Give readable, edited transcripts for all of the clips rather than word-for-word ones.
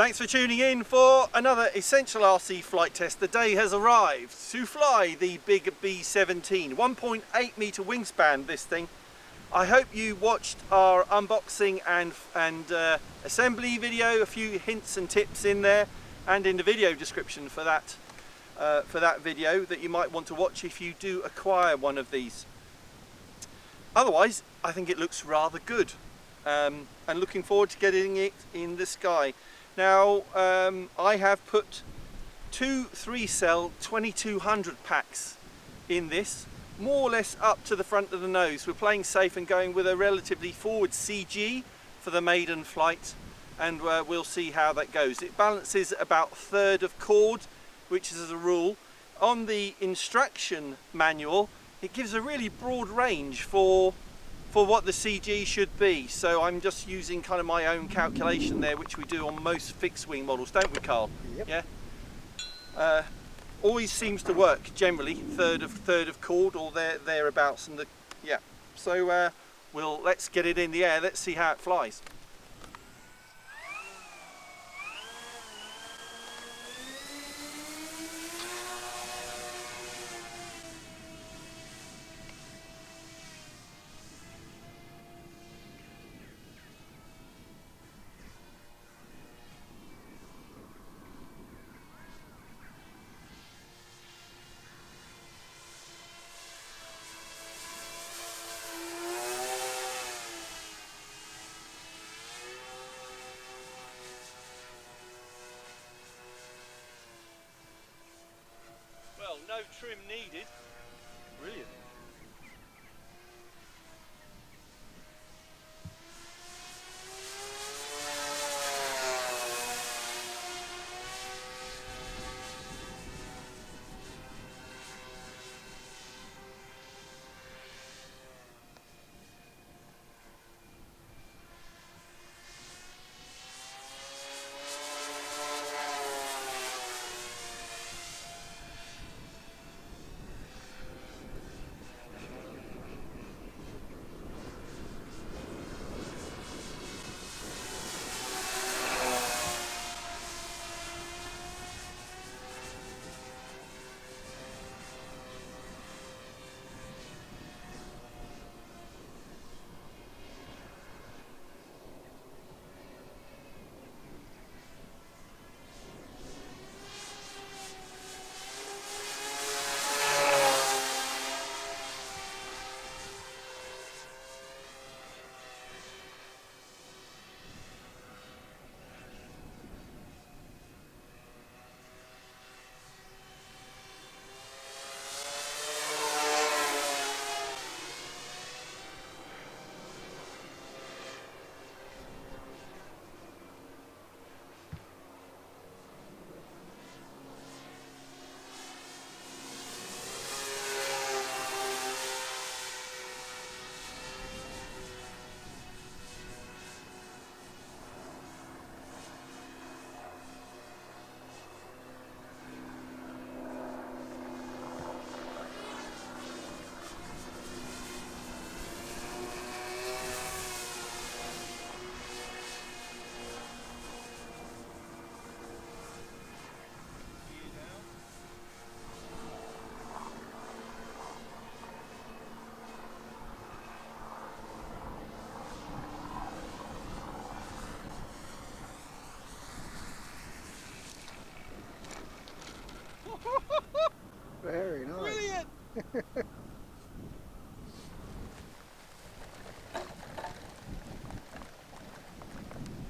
Thanks for tuning in for another Essential RC flight test. The day has arrived to fly the big B-17, 1.8 meter wingspan this thing. I hope you watched our unboxing and assembly video, a few hints and tips in there and in the video description for that video that you might want to watch if you do acquire one of these. Otherwise, I think it looks rather good and looking forward to getting it in the sky. Now, I have put two 3-cell 2200 packs in this, more or less up to the front of the nose. We're playing safe and going with a relatively forward CG for the maiden flight, and we'll see how that goes. It balances about a third of chord, which is a rule. On the instruction manual, it gives a really broad range for what the CG should be, so I'm just using kind of my own calculation there, which we do on most fixed wing models, don't we, Carl? Yep. Yeah. Always seems to work generally, third of chord or thereabouts, and yeah. So let's get it in the air. Let's see how it flies. Well, no trim needed. Brilliant. Very nice. Brilliant.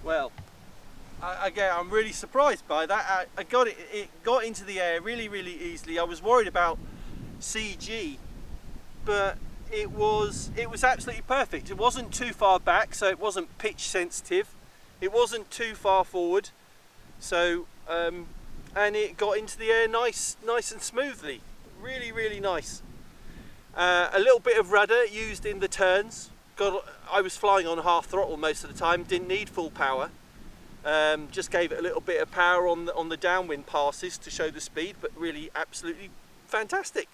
Well, again, I'm really surprised by that. I got it. It got into the air really easily. I was worried about CG, but it was absolutely perfect. It wasn't too far back, so it wasn't pitch sensitive. It wasn't too far forward, so and it got into the air nice and smoothly. Really nice. A little bit of rudder used in the turns. I was flying on half throttle most of the time, didn't need full power. Just gave it a little bit of power on the downwind passes to show the speed, but really absolutely fantastic.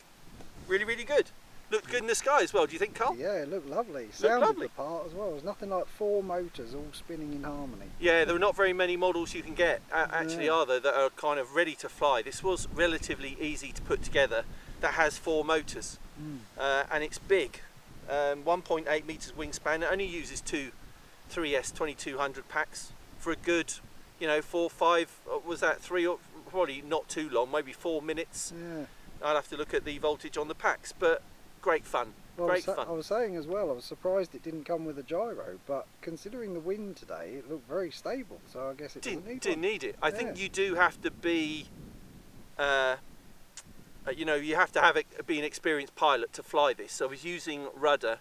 Really good. Looked good in the sky as well, do you think, Carl? Yeah, it looked lovely. Looked Sounded lovely. the part as well. There's nothing like 4 motors all spinning in harmony. Yeah, there are not very many models you can get, actually, Yeah. are there, that are kind of ready to fly. This was relatively easy to put together, that has 4 motors, and it's big. 1.8 meters wingspan. It only uses 2 3S 2200 packs for a good, you know, 4, 5, was that 3, or probably not too long, maybe 4 minutes. Yeah. I'll have to look at the voltage on the packs, but great fun. Well, Great fun. I was saying as well, I was surprised it didn't come with a gyro, but considering the wind today, it looked very stable, so I guess it didn't need it. I think Yeah. you do have to be, you know, you have to have be an experienced pilot to fly this. So I was using rudder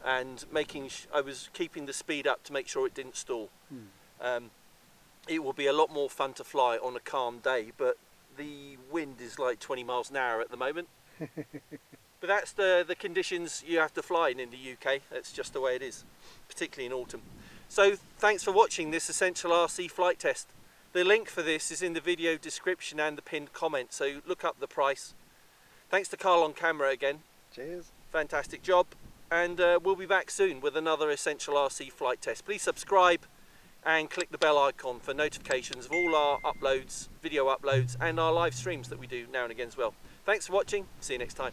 and I was keeping the speed up to make sure it didn't stall. It will be a lot more fun to fly on a calm day, but the wind is like 20 miles an hour at the moment. But that's the conditions you have to fly in the UK. That's just the way it is, particularly in autumn. So thanks for watching this Essential RC flight test. The link for this is in the video description and the pinned comment, so look up the price. Thanks to Carl on camera again. Cheers. Fantastic job. And we'll be back soon with another Essential RC flight test. Please subscribe and click the bell icon for notifications of all our uploads, video uploads, and our live streams that we do now and again as well. Thanks for watching. See you next time.